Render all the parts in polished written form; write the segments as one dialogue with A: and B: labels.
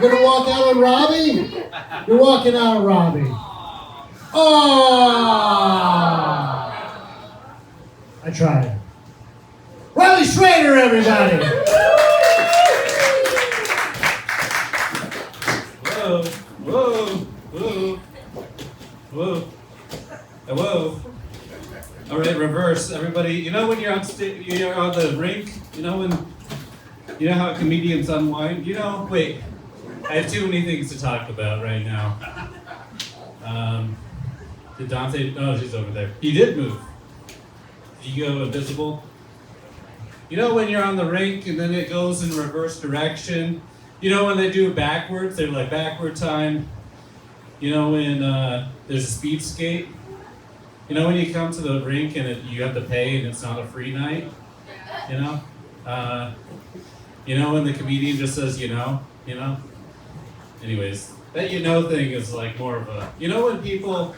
A: You're gonna walk out on Robbie? You're walking out on Robbie. Oh! I tried. Robbie Schroeder, everybody!
B: Whoa, whoa, whoa, whoa, whoa. All right, reverse, everybody. You know when you're on you're on the rink. You know how comedians unwind. Wait. I have too many things to talk about right now. Did Dante? Oh, she's over there. He did move. Did you go invisible? You know when you're on the rink and then it goes in reverse direction? You know when they do it backwards, they're like backward time. You know when there's a speed skate? You know when you come to the rink and you have to pay and it's not a free night? You know? You know when the comedian just says, you know? Anyways, that thing is like more of a, when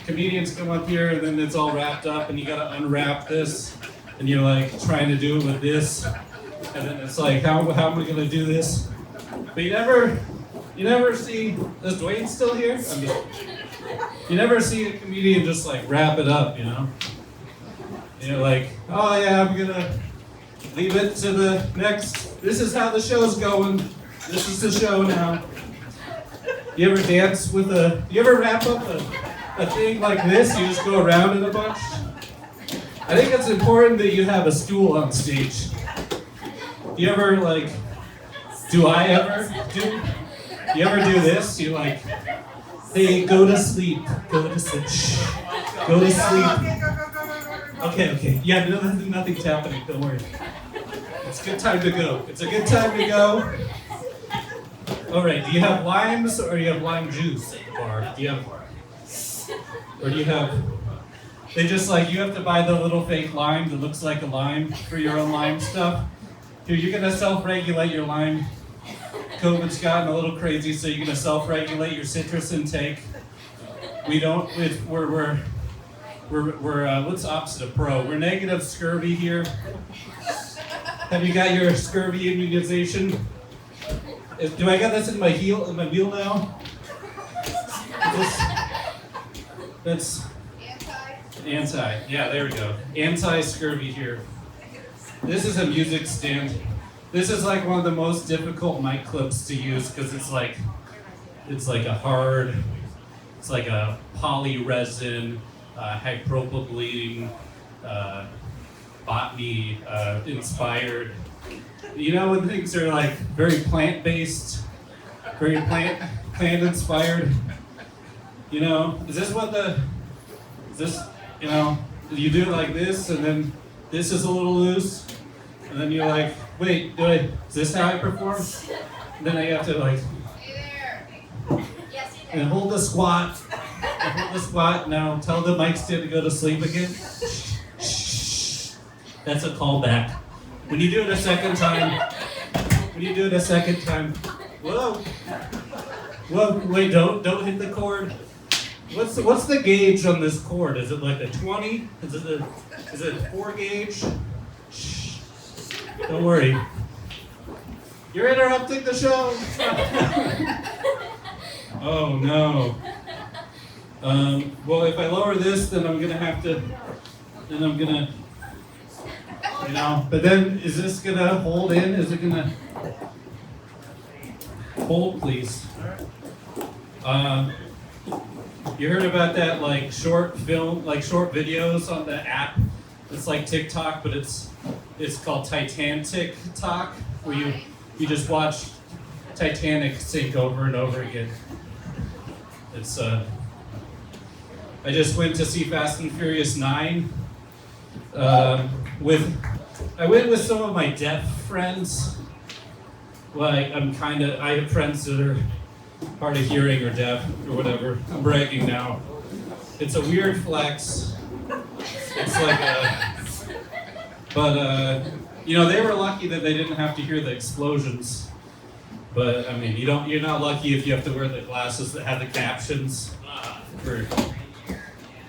B: comedians come up here and then it's all wrapped up and you gotta unwrap this and you're like trying to do it with this and then it's like, how am I gonna do this? But you never see, is Dwayne still here? You never see a comedian just like wrap it up, like, oh yeah, I'm gonna leave it to the next, this is how the show's going, this is the show now. You ever dance with you ever wrap up a thing like this, you just go around it a bunch? I think it's important that you have a stool on stage. You ever you ever do this? You like, hey, go to sleep, go to sleep, go to sleep. Okay, yeah, nothing's happening, don't worry. It's a good time to go. It's a good time to go. All right, do you have limes or do you have lime juice at the bar? Or do you have, they just you have to buy the little fake lime that looks like a lime for your own lime stuff? Dude, you're gonna self-regulate your lime. COVID's gotten a little crazy, so you're gonna self-regulate your citrus intake. We don't, we're what's the opposite of pro? We're negative scurvy here. Have you got your scurvy immunization? Do I got this in my meal now? That's anti. Yeah, there we go. Anti-scurvy here. This is a music stand. This is one of the most difficult mic clips to use because it's like a hard, it's like a poly resin, high propylene, botany inspired. When things are very plant-based, very plant inspired. Is this you do it like this and then this is a little loose and then you're like, wait, is this how I perform? And then I have to
C: Hey there. Yes, you
B: and hold the squat. Now tell the mic stand to go to sleep again. That's a callback. When you do it a second time, whoa, wait, don't hit the cord. What's the gauge on this cord? Is it like a 20? Is it a 4 gauge? Shh. Don't worry. You're interrupting the show. Oh no. Well, if I lower this, then I'm gonna have to. But then is this gonna hold in? Is it gonna hold, please? You heard about that short film, short videos on the app? It's like TikTok, but it's called Titanic Talk, where you just watch Titanic sink over and over again. It's I just went to see Fast and Furious 9. I went with some of my deaf friends. I have friends that are hard of hearing or deaf or whatever. I'm bragging now. It's a weird flex. It's they were lucky that they didn't have to hear the explosions. But I mean, you're not lucky if you have to wear the glasses that have the captions.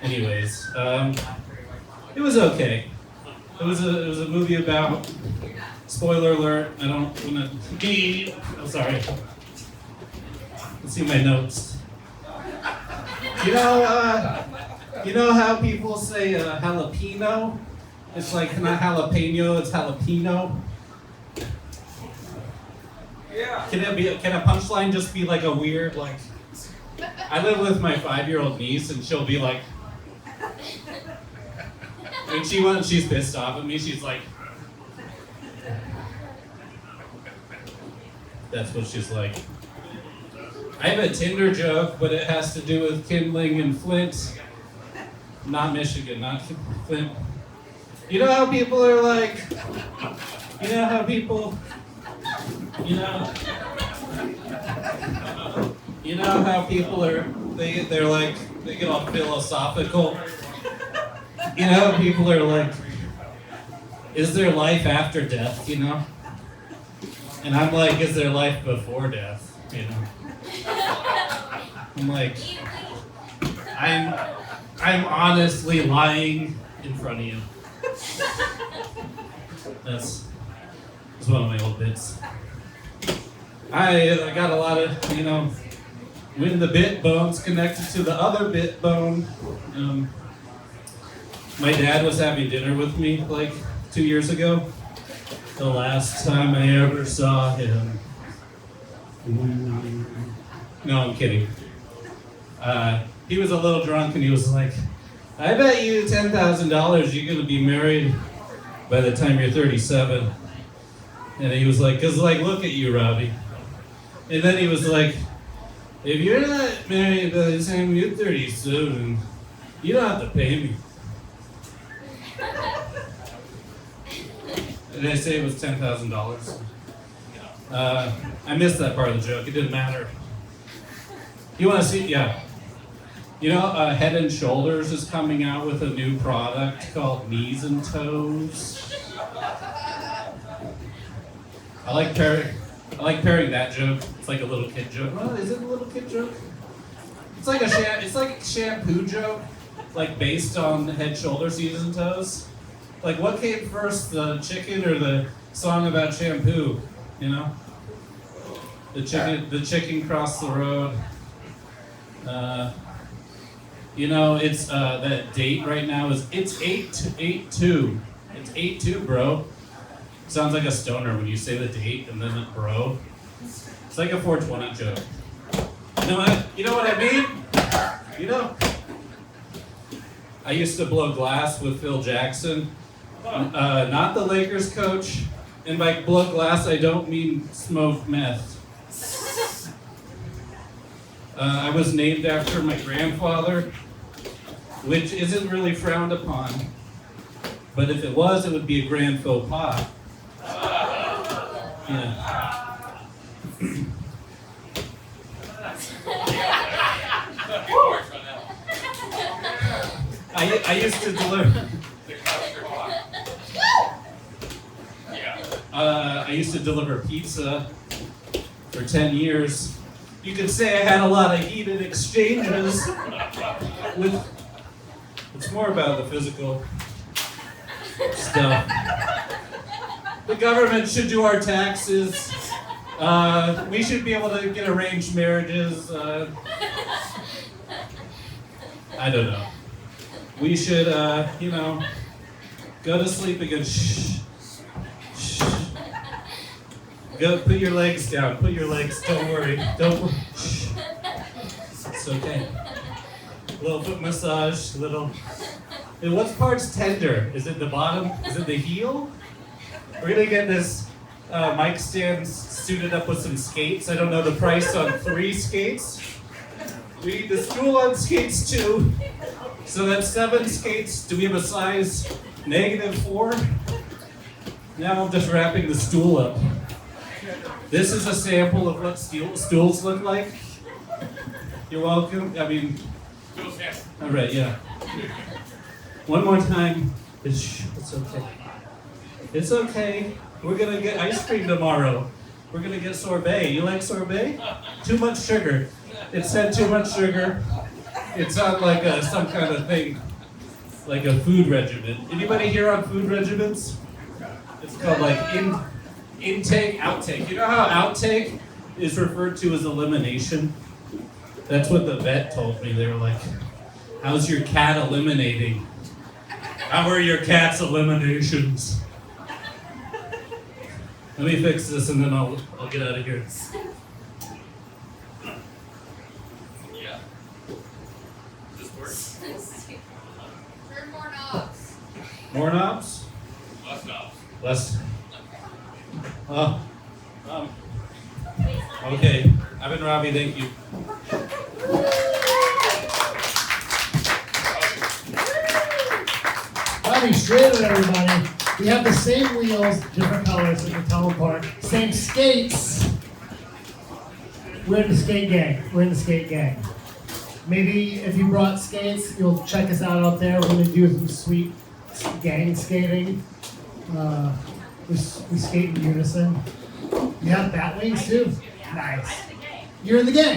B: Anyways, it was okay. It was a movie about, spoiler alert, I don't want to, I'm sorry. Let's see my notes. You know how people say jalapeno? It's like not jalapeno, it's jalapeno.
D: Yeah.
B: Can a punchline just be like a weird like? I live with my 5-year-old niece, and she'll be like, when she's pissed off at me, she's like, that's what she's like. I have a Tinder joke, but it has to do with kindling in Flint, not Michigan, not Flint. You know how people are like, you know how people, you know how people are, they're like, they get all philosophical. You know how people are like, is there life after death, you know? And I'm like, is there life before death, you know? I'm like, I'm honestly lying in front of you. That's one of my old bits. I got a lot of, when the bit bone's connected to the other bit bone. My dad was having dinner with me like 2 years ago. The last time I ever saw him. No, I'm kidding. He was a little drunk and he was like, I bet you $10,000 you're going to be married by the time you're 37. And he was like, because like, look at you, Robbie. And then he was like, if you're not married by the time you're 37, you don't have to pay me. Did I say it was $10,000? I missed that part of the joke. It didn't matter. You want to see? Yeah. Head and Shoulders is coming out with a new product called Knees and Toes. I like pairing that joke. It's like a little kid joke. Oh, is it a little kid joke? It's like a shampoo joke, like based on Head, Shoulders, Knees and Toes. Like what came first, the chicken or the song about shampoo? You know? The chicken crossed the road. It's that date right now is it's 8/2. It's 8/2, bro. Sounds like a stoner when you say the date and then the bro. It's like a 420 joke. You know what I mean? I used to blow glass with Phil Jackson, not the Lakers coach. And by blow glass, I don't mean smoke meth. I was named after my grandfather, which isn't really frowned upon. But if it was, it would be a grand faux pas. Yeah. I used to deliver. I used to deliver pizza for 10 years. You could say I had a lot of heated exchanges with. It's more about the physical stuff. The government should do our taxes. We should be able to get arranged marriages. I don't know. We should, go to sleep again. Shh. Shh. Go, put your legs down. Put your legs. Don't worry. Shh. It's okay. Little foot massage. And what part's tender? Is it the bottom? Is it the heel? We're gonna get this mic stand suited up with some skates. I don't know the price on 3 skates. We need the stool on skates too. So that's 7 skates. Do we have a size -4? Now I'm just wrapping the stool up. This is a sample of what stools look like. You're welcome. All right, yeah. One more time. It's okay. It's okay. We're gonna get ice cream tomorrow. We're gonna get sorbet. You like sorbet? Too much sugar. It said too much sugar. It's not like some kind of thing, like a food regimen. Anybody here on food regimens? It's called like intake, outtake. You know how outtake is referred to as elimination? That's what the vet told me. They were like, how's your cat eliminating? How are your cat's eliminations? Let me fix this and then I'll get out of here.
D: Yeah. This works.
C: Turn more knobs.
B: More knobs?
D: Less knobs.
B: Less. Okay. I've been Robbie. Thank you.
A: Robbie Schroeder, everybody. We have the same wheels, different colors, so you can tell them apart. Same skates. We're in the skate gang. Maybe if you brought skates, you'll check us out there. We're gonna do some sweet gang skating. We skate in unison. You have bat wings too? Nice. You're in the gang.